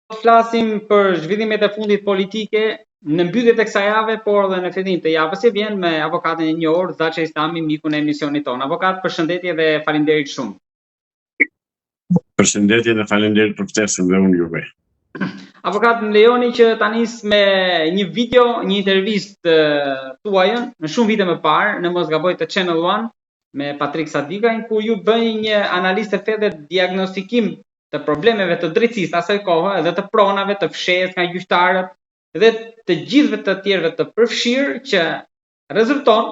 të flasim për zhvillimet e fundit politike në mbylljet e kësaj jave, por edhe në fillim të javës që vjen me avokatin e njohur Zaçe Islami, mikun e emisionit tonë. Avokat, përshëndetje dhe faleminderit shumë. Përshëndetje dhe faleminderit për ftesën dhe unë juve. Avokat, më lejoni që ta nis me një video, një intervistë tuajën në shumë vite më parë, në mos gaboj të Channel One me Patrik Sadikajn, ku ju bëni një analizë të thellë diagnostikim të problemeve të drejtësisë asaj kohe edhe të pronave të fshehjes nga gjyqtarët dhe të gjithëve të tjerëve të përfshirë që rezulton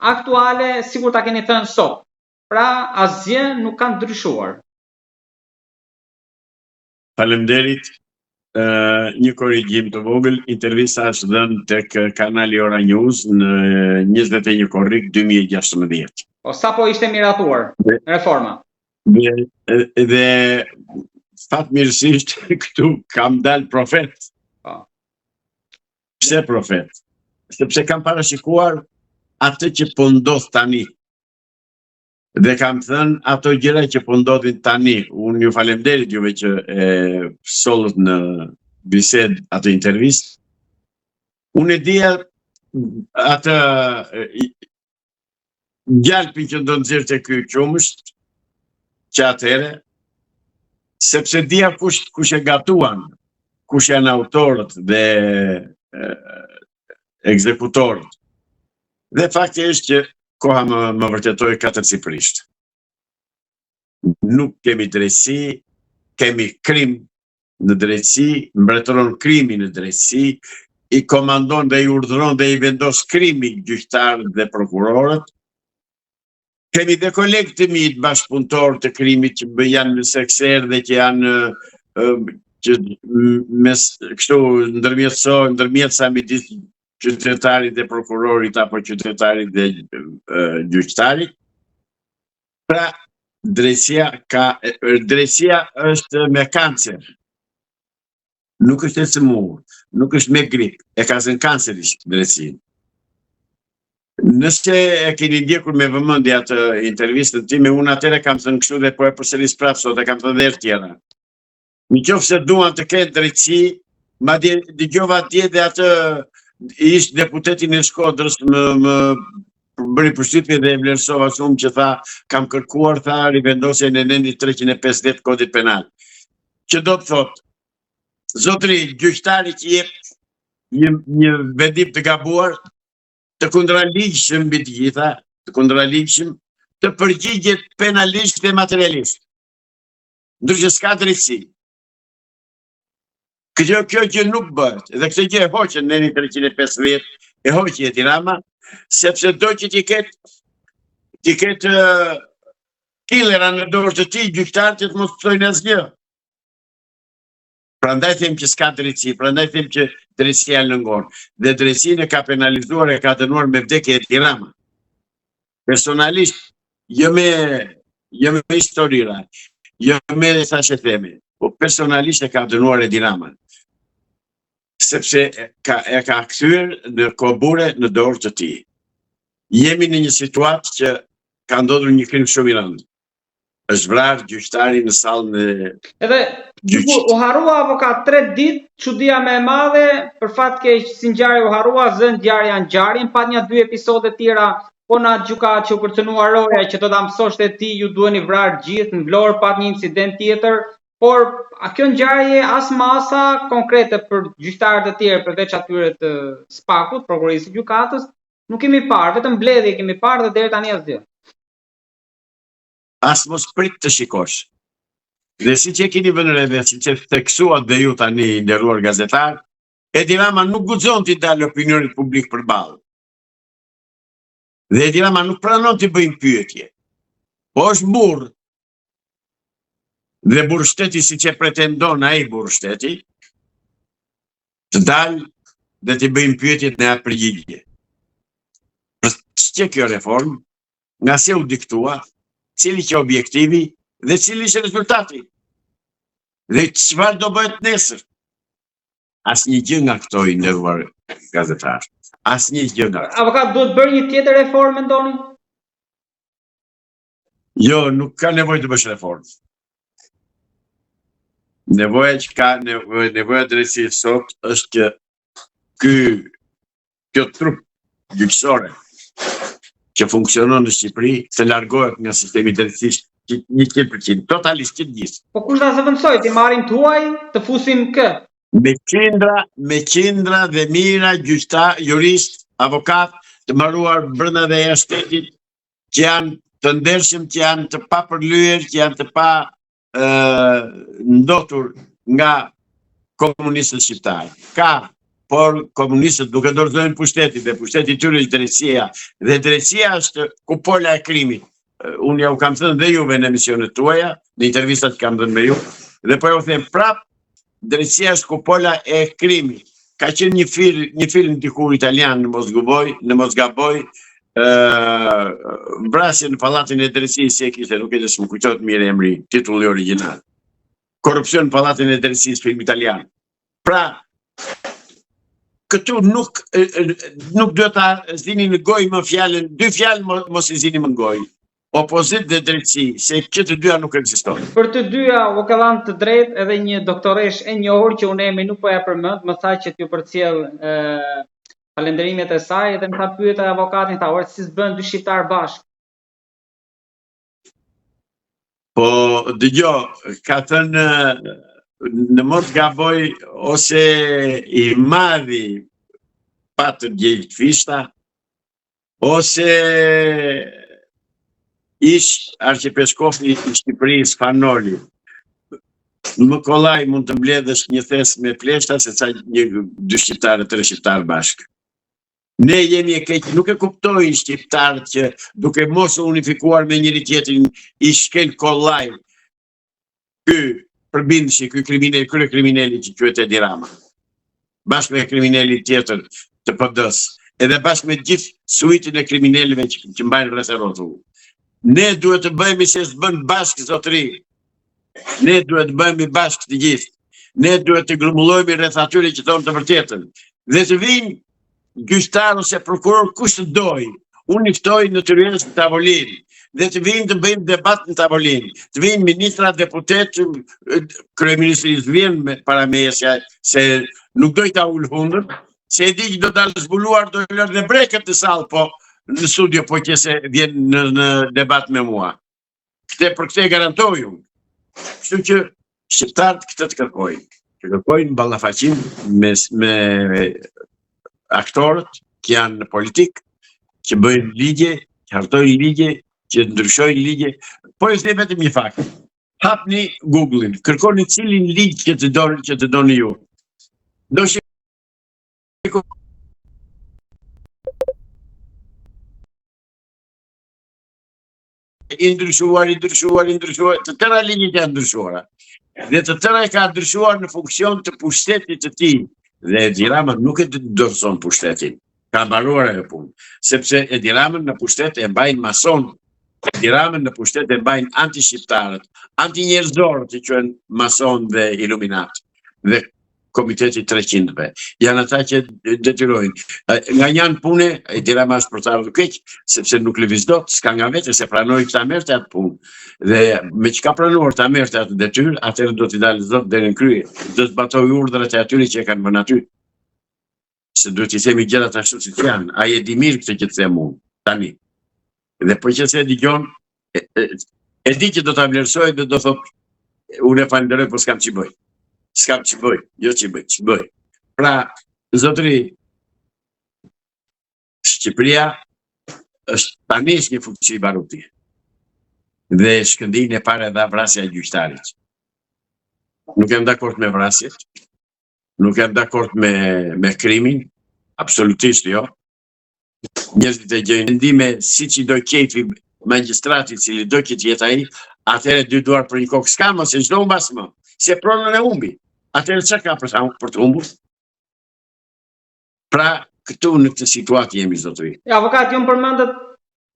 aktuale sikur ta keni thënë sot. Pra asgjë nuk ka ndryshuar. Faleminderit. Një korrigjim të vogël, intervista është dhënë tek kanali Ora News në 21 korrik 2016. Po sapo ishte miratuar reforma. Dhe fatmirësisht këtu kam dalë profet. Pse profet? Sepse kam parashikuar atë që po ndodh tani. Dhe kam thënë ato gjëra që po ndodhin tani. Unë ju faleminderit juve që sollët në bisedë atë intervistë. Unë e dija atë gjalpin që do nxjerrte ky qumësht që atëre, sepse dija kush e gatuan, kush janë autorët dhe ekzekutorët. Dhe fakti është që koha më vërtetoi katërcifrisht. Nuk kemi drejtësi, kemi krim në drejtësi, mbretëron krimi në drejtësi, i komandon dhe i urdhëron dhe i vendos krimi gjyqtarët dhe prokurorët. Kemi dhe kolegë të mi të bashkëpunëtorë të krimit që janë në sekser dhe që janë që kështu ndërmjetësa midis qytetarit dhe prokurorit apo qytetarit dhe gjyqtarit. Pra, drejtësia është me kancer. Nuk është e sëmurë, nuk është me grip, e ka zënë kancerisht drejtësinë. Nëse e keni ndjekur me vëmendje atë intervistën time, unë atëre kam thënë kështu dhe po e përsëris prapë sot, e kam thënë edhe herë tjera. Nëse duan të ketë drejtësi, madje dëgjova atje dhe atë ish deputetin e Shkodrës më bëri përshtypje dhe e vlerësova shumë që tha kam kërkuar rivendosjen e nendit 350 kodit penal. Që do të thotë, zotëri gjyqtari që jep një vendim të gabuar, të kundërligjshëm mbi të gjitha, të kundërligjshëm, të përgjigjet penalisht dhe materialisht. Ndryshe s'ka drejtësi. Kjo gjë nuk bëhet, dhe këtë gjë e hoqën në 350, e hoqë Edi Rama, sepse do që t'i ketë killera në dorë të tij, gjyqtarët që të mos thonë asgjë. Prandaj them që s'ka drejtësi, prandaj them që drejtësia lëngon. Dhe drejtësinë e ka penalizuar, e ka dënuar me vdekje Edi Rama. Personalisht, jo me historira, jo me thashë themi, po personalisht e ka dënuar Edi Rama. Sepse e ka kthyer në kobure në dorë të tij. Jemi në një situatë që ka ndodhur një krim shumë i rëndë. Është vrarë gjyqtari në sallën e... Edhe u harrua avokat 3 ditë, çudia më e madhe, për fat keq si ngjarje u harrua, zën ngjarjen, pat një 2 episode tjera, po na gjykat që u kërcënua roja që do ta mësoshte ti, ju duheni vrarë gjithë, në Vlorë pat një incident tjetër, por kjo ngjarje as masa konkrete për gjyqtarët e tjerë përveç atyre të Spakut, prokurorisë së gjykatës, nuk kemi parë, vetëm mbledhje kemi parë dhe deri tani asgjë. As mos prit të shikosh. Dhe si që keni vënë re dhe si që theksuat dhe ju tani nderuar gazetar, Edi Rama nuk guxon t'i dalë opinionit publik përballë. Dhe Edi Rama nuk pranon t'i bëjnë pyetje. Po është burr. Dhe burrshteti si që pretendon ai burrshteti, të dalë dhe t'i bëjnë pyetjet në atë përgjigje. Për ç'ke kjo reformë, nga se u diktua, cili që objektivi dhe cili që rezultati. Dhe çfarë do bëhet nesër. Asnjë gjë nga këto i nderuar gazetarë. Asnjë gjë nga këto. Avokat, duhet bërë një tjetër reformë, mendoni? Jo, nuk ka nevojë të bësh reformë. Nevoja që ka nevoja drejtësi sot është që kjo trup gjyqësore që funksionon në Shqipëri të largohet nga sistemi drejtësisht 100%, totalisht të gjithë. Po kush ta zëvendësoj, ti marrim tuaj, të fusim kë? Me qindra dhe mira gjyqtar, jurist, avokat të mbaruar brenda dhe jashtë shtetit, që janë të ndershëm, që janë të papërlyer, që janë të pa ndotur nga komunistët shqiptarë. Ka, por komunistët duke dorëzojnë pushtetin dhe pushteti tyre është drejtësia. Dhe drejtësia është kupola e krimit. Unë ja u kam thënë dhe juve në emisionet tuaja, në intervistat që kam dhënë me ju, dhe po ja u them prap, drejtësia është kupola e krimit. Ka qenë një film dikur italian në mos gaboj, vrasje në pallatin e drejtësisë se kishte, nuk e di se më kujtohet mirë emri, titulli origjinal. Korrupsion në pallatin e drejtësisë, film italian. Pra, këtu nuk duhet ta zini në gojë më fjalën, dy fjalë mos i zini më në gojë. Opozit dhe drejtësi, se që të dyja nuk ekzistojnë. Për të dyja u kallan të drejtë edhe një doktoresh e njohur që unë emri nuk po ja përmend, më tha që t'ju përcjell falënderimet e saj dhe më tha pyeta avokatin, tha, "Ore, si s'bën dy shqiptar bashkë?" Po dëgjoj, ka thënë në mos gaboj ose i madhi patë djegj fishta, ose ish arqipeshkofi i Shqipërisë Fanoli. Më kollaj mund të mbledhësh një thes me pleshta se sa dy shqiptarë, 3 shqiptarë bashkë. Ne jemi e keq, nuk e kuptojnë shqiptarët që duke mos unifikuar me njëri tjetrin i shkel kollaj ky përbindësi, ky krye kriminali që quhet Edi Rama. Bashkë me kriminali tjetër të PD-s, edhe bashkë me gjithë suitin e kriminalëve që mbajnë rreth e rrotull. Ne duhet të bëhemi se s'bën bashkë zotëri. Ne duhet të bëhemi bashkë të gjithë. Ne duhet të grumbullohemi rreth atyre që thonë të vërtetën. Dhe të vinë gjyqtar ose prokuror kush të dojë. Unë i ftoj në Tyrezë në tavolinë. Dhe të vinë të bëjmë debat në tavolinë. Të vinë ministra, deputet, kryeministri vjen para meje se nuk doj ta ul hundën, se e di që do dalë zbuluar, do lërë dhe breket në sallë, po në studio po që se vjen në debat me mua. Për këte garantoj unë. Kështu që shqiptarët këtë të kërkojnë. Të kërkojnë ballafaqim me aktorët që janë në politikë, që bëjnë ligje, që hartojnë ligje, që ndryshojnë ligje. Po e them vetëm një fakt. Hapni Google-in, kërkoni cilin ligj që të doni ju. Do i ndryshuar, të tëra ligjit janë ndryshuara. Dhe të tëra e ka ndryshuar në funksion të pushtetit të tij. Dhe Edi Rama nuk e dorëzon pushtetin. Ka mbaruar ajo punë. Sepse Edi Ramën në pushtet e mbajnë mason. Edi Ramën në pushtet e mbajnë anti-shqiptarët, anti-njerëzorët që quhen mason dhe iluminat. Dhe Komiteti 300-ve. Janë ata që detyrojnë. Nga janë pune, Edi Rama është për të ardhur keq, sepse nuk lëviz dot, s'ka nga vete, se pranoi ta merrte atë punë. Dhe me çka pranuar ta merrte atë detyrë, atëherë do t'i dalë zot deri në krye. Do të zbatoj urdhrat e atyre që e kanë vënë aty. Se duhet i themi gjërat ashtu siç janë. Ai e di mirë këtë që të them unë tani. Dhe po që se e dëgjon, e di që do ta vlerësoj dhe do thotë unë e falenderoj, po s'kam ç'i bëj. S'kam që bëj, jo që bëj. Pra, zotëri, Shqipëria është tani një fuqi baruti. Dhe Shkëndijin e parë dha vrasja e gjyqtarit. Nuk jam dakord me vrasjet, nuk jam dakord me krimin, absolutisht jo. Njerëzit e gjejnë ndime siç i do qefi magjistrati, cili do që të jetë ai, atëherë dy duar për një kokë s'ka, mos e çdo humbas më, se pronën e humbi. Atëherë çka ka për të humbur? Pra, këtu në këtë situatë jemi zotëri. Avokat, ju më përmendet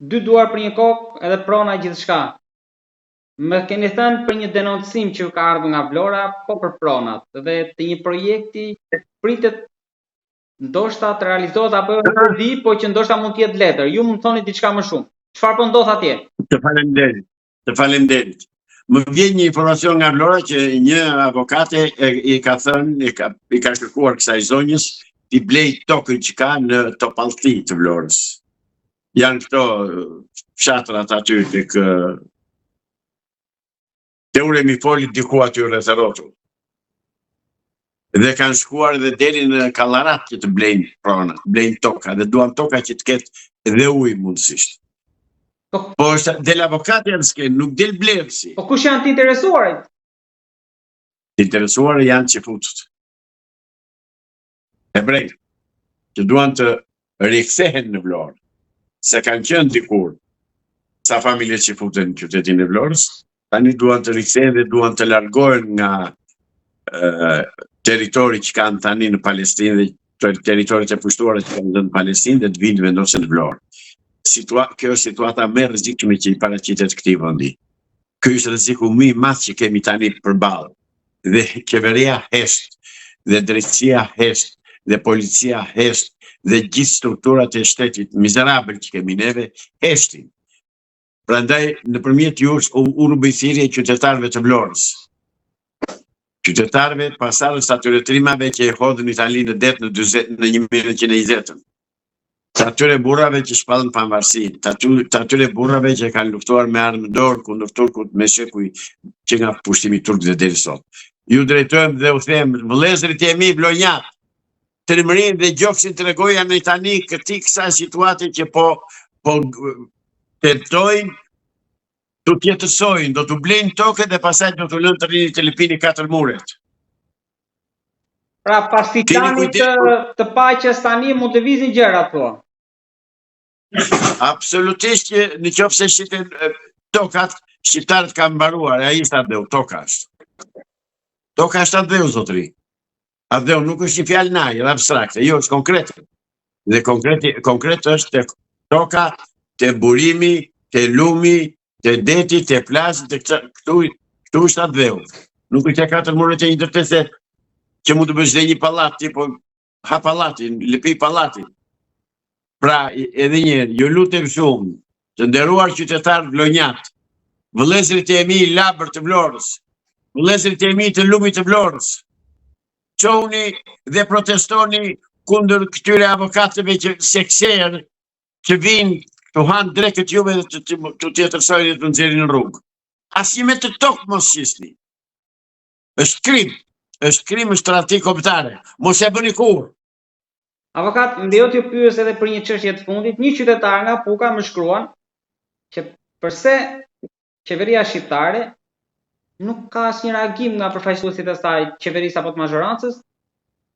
dy duar për një kokë edhe prona gjithçka. Më keni thënë për një denoncim që ka ardhur nga Vlora, po për pronat dhe të një projekti pritet ndoshta të realizohet apo nuk e di, po që ndoshta mund të jetë letër. Ju më thoni diçka më shumë. Çfarë po ndodh atje? Të falenderit. Më vjen një informacion nga Vlora që një avokate i ka thënë, i ka kërkuar kësaj zonjës t'i blej tokën që ka në Topallti të Vlorës. Janë këto fshatrat aty te ure mi folit diku aty rreth rrotull. Dhe kanë shkuar dhe deri në Kallarat që të blejnë prona, blejnë toka, dhe duan toka që të ketë dhe ujë mundësisht. Po është del avokati janë s'ke, nuk del blerësi. Po kush janë të interesuarit? Të interesuar janë që futët. Hebrej, që duan të rikthehen në Vlorë, se kanë qenë dikur sa familje që futen në qytetin e Vlorës, tani duan të rikthehen dhe duan të largohen nga territori që kanë tani në Palestinë dhe territorit e pushtuara që kanë në Palestinë dhe të vinë vendosen në Vlorë. Kjo është situata më e rrezikshme që i paraqitet këtij vendi. Ky është rreziku më i madh që kemi tani përballë. Dhe qeveria hesht, dhe drejtësia hesht, dhe policia hesht, dhe gjithë strukturat e shtetit mizerabël që kemi neve heshtin. Prandaj nëpërmjet jush unë bëj thirrje qytetarëve të Vlorës. Qytetarëve pasardhës atyre trimave që e hodhën Italinë në det në 1920-ën. Të atyre burrave që shpallën pavarësinë, të atyre burrave që kanë luftuar me armë dorë kundër turkut me shekuj që nga pushtimi turk dhe deri sot. Ju drejtojmë dhe u them, vëllezërit e mi vlonjat, trimërinë dhe gjoksin tregoja në tani kësaj situate që po tentojnë të tjetësojnë, do të blejnë tokë dhe pasaj do të lënë të rinjë të lipini 4 muret. Pra pas fitanit të paqes tani mund të vizin gjëra thua. Absolutisht që në qoftë se shiten tokat, shqiptarët kanë mbaruar, ai është ardheu, toka është. Toka është ardheu, zotëri. Ardheu nuk është një fjalë naj, edhe abstrakte, jo është konkrete. Dhe konkret është te toka, te burimi, te lumi, te deti, te plazhi, këtu është ardheu. Nuk është e 4 muret e një ndërtese që mund të bësh dhe një pallat, tipo ha pallatin, lipi pallatin. Pra, edhe njerë, ju lutem shumë, të nderuar qytetarë vlonjat, vëllezërit e mi labër të Vlorës, vëllezërit e mi të lumit të Vlorës, qohuni dhe protestoni kundër këtyre avokatëve që sekserë që vinë të hanë drekët juve dhe të tjetërsojnë dhe të nxjerrin në rrugë. Asnjë me të tokë mos shisni. Është krim. Është krim, është tradhti kombëtare. Mos e bëni kurrë. Avokat, më lejo t'ju pyes edhe për një çështje të fundit. Një qytetar nga Puka më shkruan që pse qeveria shqiptare nuk ka asnjë reagim nga përfaqësuesit e saj, qeverisë apo të mazhorancës,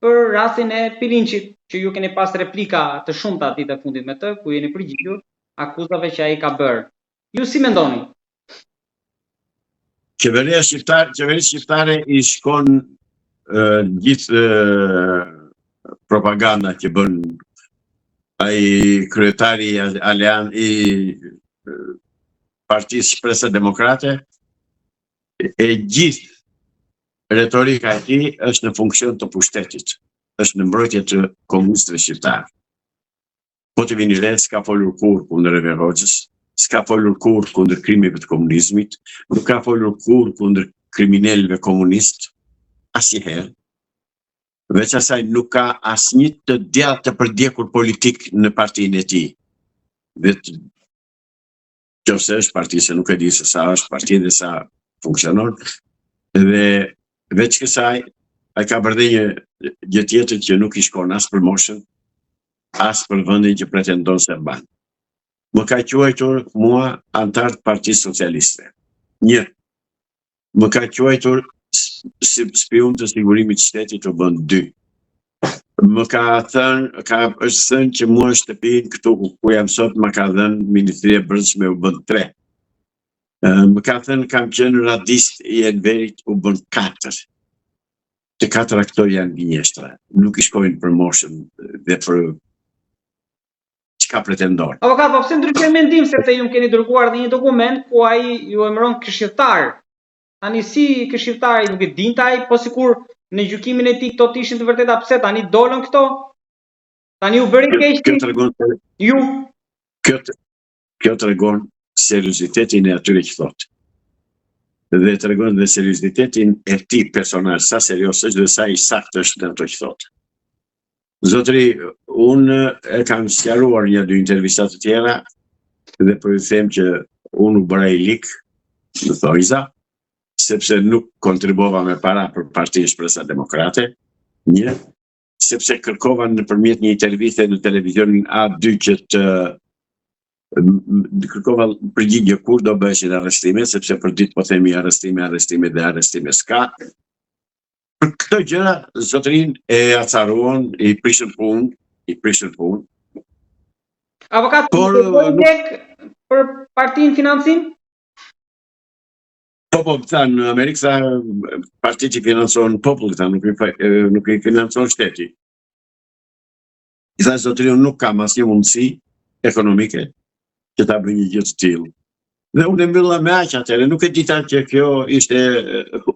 për rastin e Pilinçit, që ju keni pas replika të shumta ditë e fundit me të, ku jeni përgjigjur akuzave që ai ka bërë. Ju si mendoni? Qeveria shqiptare i shkon gjithë propaganda që bën ai kryetari i Partisë Shpresë Demokrate, e gjithë retorika e tij është në funksion të pushtetit, është në mbrojtje të komunistëve shqiptarë. Po të vini re, s'ka folur kurrë kundër Enver Hoxhës, s'ka folur kurrë kundër krimeve të komunizmit, nuk ka folur kurrë kundër kriminalëve komunistë, asnjëherë. Veç asaj nuk ka asnjë të djathtë të përdjekur politik në partinë e tij. Nëse është parti, se nuk e di se sa është parti dhe sa funksionon. Dhe veç kësaj, ai ka bërë një gjë tjetër që nuk i shkon as për moshën, as për vendin që pretendon se ban. Më ka quajtur mua antar të Partisë Socialiste. Më ka quajtur spion të sigurimit shtetit të bën 2. Më ka thënë që mua shtëpinë këtu ku jam sot më ka dhënë Ministria e Brendshme u bën 3. Më ka thënë kam qenë radist i Enverit u bën 4. Të 4 këto janë gënjeshtra. Nuk i shkojnë për moshën dhe për çka pretendon. Avokat, po pse ndryshon mendim sepse ju më keni dërguar dhe një dokument ku ai ju emëron këshilltar. Tani si këshilltari nuk e dinte ai, po sikur në gjykimin e tij këto të ishin të vërteta, pse tani dolën këto? Tani u bëri keq. Kjo tregon seriozitetin e atyre që thotë. dhe të regon dhe seriositetin e ti personal, sa serios është dhe sa i sakt është në ato që thotë. Zotëri, unë e kam sqaruar 1-2 intervistat të tjera dhe po ju them që unë u bëra i lik në thojza, sepse nuk kontribuova me para për Partinë Shpresa Demokrate, sepse kërkova nëpërmjet një interviste në televizionin A2 që të kërkova përgjigje kur do bëheshin arrestimet, sepse për ditë po themi arrestime s'ka. Për këto gjëra, zotërin e acaruan, i prishën punë. Avokat, për Partinë Financim? Po, këta në Amerikë, sa partitë që financon popull, këta nuk i financon shteti. I tha zotërin, nuk kam asnjë mundësi ekonomike që ta bëj një gjë të tillë. Dhe unë e mbylla me aq atëherë, nuk e dita që kjo ishte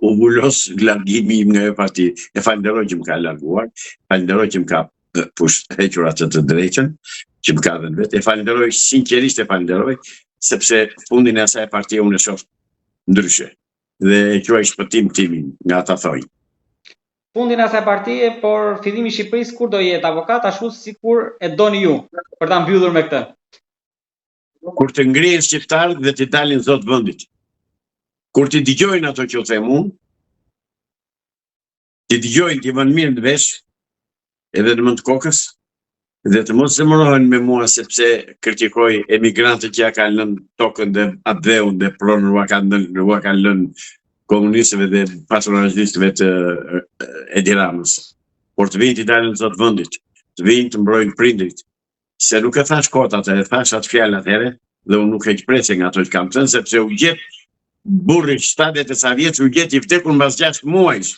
uvulos largimi nga ajo parti. E falenderoj që më ka larguar, falenderoj që më ka hequr atë të drejtën, që më ka dhënë vetë. E falenderoj, sinqerisht e falenderoj, sepse fundin e asaj partie unë e shoh ndryshe. Dhe e quaj shpëtim timin nga ata thoj. Fundin e asaj partie, por fillimi i Shqipërisë kur do jetë avokat, ashtu sikur e doni ju, për ta mbyllur me këtë. Kur të ngrihen shqiptarët dhe të dalin zot vendit. Kur të dëgjojnë ato që them unë, të dëgjojnë të vënë mirë në vesh, edhe në mend kokës, dhe të mos zemërohen me mua sepse kritikoj emigrantët që ja kanë lënë tokën dhe atdheun dhe pronën ua kanë lënë komunistëve dhe patronazistëve të Edi Ramës. Por të vinë të dalin zot vendit, të vinë të mbrojnë prindrit. Se nuk e thash kot atë, e thash atë fjalë atëherë, dhe unë nuk e qpresje nga ato që kam thënë, sepse u gjet burri 70 e sa vjeç, u gjet i vdekur mbas 6 muajsh.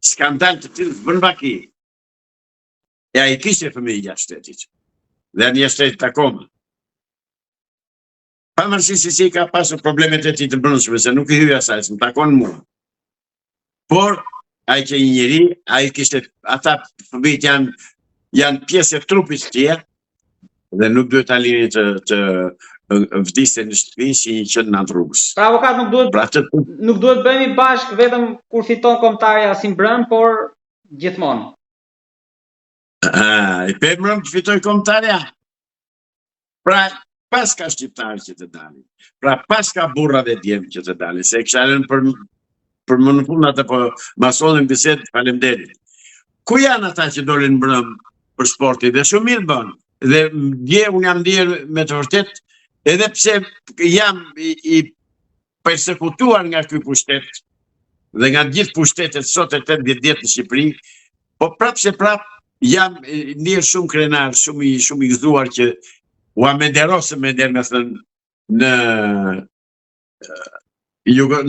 Skandal të tillë bën baki. E ai kishte fëmijë jashtë shtetit. Dhe në jashtë shtetit akoma. Pavarësisht se si ka pasur problemet e tij të brendshme, se nuk i hyj asaj, më takon mua. Por ai që një njeri, ai kishte ata fëmijët janë pjesë e trupit të tij. Dhe nuk duhet ta lini të vdiste në shtëpi si një qenë në rrugës. Pra avokat, nuk duhet bëhemi bashkë vetëm kur fiton kombëtarja si mbrëm, por gjithmonë. I pëmbrëm të fitoj kombëtarja. Pra pas ka shqiptarë që të dalin. Pra pas ka burra dhe djemë që të dalin. Se kisha lënë për më në fund atë po masonin bisedë, faleminderit. Ku janë ata që dolin mbrëm për sportin dhe shumë mirë bën? Dhe unë jam ndjerë me të vërtet, edhe pse jam i persekutuar nga ky pushtet, dhe nga gjithë pushtetet sot e 80 vjet në Shqipëri, po prap jam ndjerë shumë krenar, shumë i gëzuar që u amenderosëm me ndjerë me thënë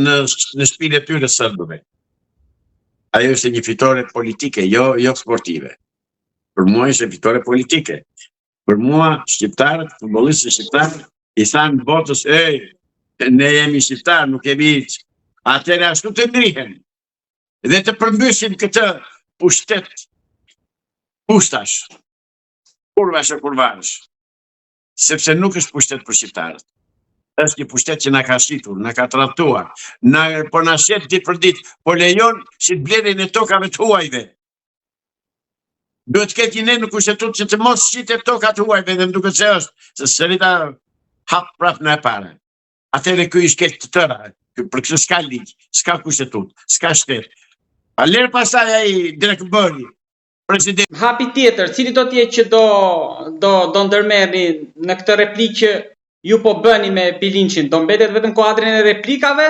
në shtëpinë e tyre sërbëve. Ajo është një fitore politike, jo sportive. Për mua është fitore politike. Për mua, shqiptarët, futbollistët shqiptarë, i thanë botës, ne jemi shqiptarë, nuk jemi hiç. Atëherë ashtu të ngrihen. Dhe të përmbysin këtë pushtash. Kurvash e kurvarësh. Sepse nuk është pushtet për shqiptarët. Është një pushtet që na ka shitur, na ka tradhtuar, po na shet ditë për ditë, po lejon shitblerjen e tokave të huajve. Duhet të ketë një në kushtetutë që të mos shitet tokat huajve dhe më duket se është, se sërita hap prap në e pare. Atëherë ky i shkel të tëra, për kështë s'ka ligj, s'ka kushtetutë, s'ka shtet. A lërë pasaj ai Drek Bëri, president. Hapi tjetër, cili do t'jetë që do ndërmerrni në këtë replikë që ju po bëni me Bilinçin? Do mbetet vetëm kuadrin e replikave?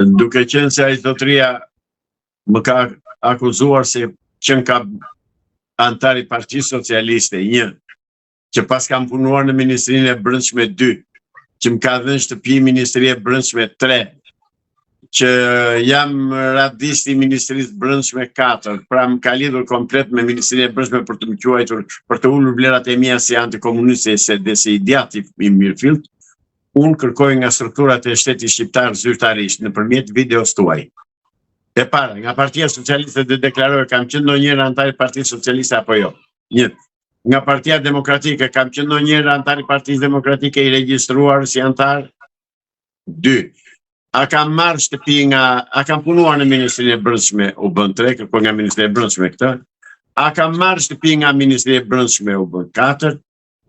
Duke qenë se ai zotëria më ka akuzuar se qenë ka antari Partisë Socialiste, 1, që pas kam punuar në Ministrinë e Brendshme 2, që më ka dhënë shtëpi Ministri e Brendshme 3, që jam radisti i Ministrisë Brendshme 4, pra më ka lidhur komplet me Ministrinë e Brendshme për të më quajtur, për të ulur vlerat e mia si antikomuniste dhe si idiot i mirëfillt. Unë kërkoj nga strukturat e shtetit shqiptar zyrtarisht nëpërmjet videos tuaj. E para, nga Partia Socialiste dhe deklaroj kam qenë ndonjëherë antar i Partisë Socialiste apo jo. 1. Nga Partia Demokratike kam qenë ndonjëherë antar i Partisë Demokratike i regjistruar si antar. 2. a kam marrë shtëpi a kam punuar në Ministrinë e Brendshme, u bën 3, kërkoj nga Ministria e Brendshme këtë. A kam marrë shtëpi nga Ministria e Brendshme, u bën 4,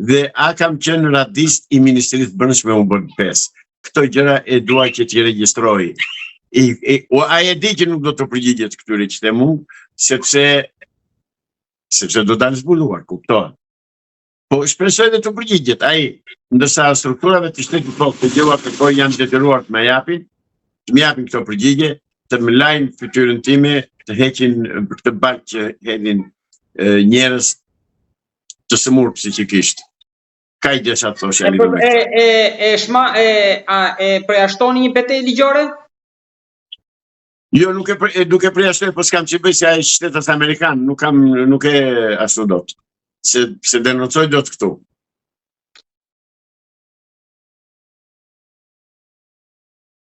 dhe a kam qenë radist i Ministrisë së Brendshme, u bën 5. Këto gjëra e dua që t'i regjistroj. A e di që nuk do të përgjigjet këtyre që them unë, sepse do dalë zbuluar, kuptohet. Po shpresoj dhe të përgjigjet. Ai, ndërsa strukturave të shtetit po të gjëra kërkoj janë detyruar të më japin këto përgjigje, të më lajnë fytyrën time, të heqin këtë balë që hedhin njerëz të sëmurë psikikisht. Ka i desha të thosha lidhur me e përjashtoni një betejë ligjore? Jo, nuk e përjashtoj, po s'kam që bëj se ai shtetet amerikan, nuk e ashtu dot. Se denocoj dot këtu.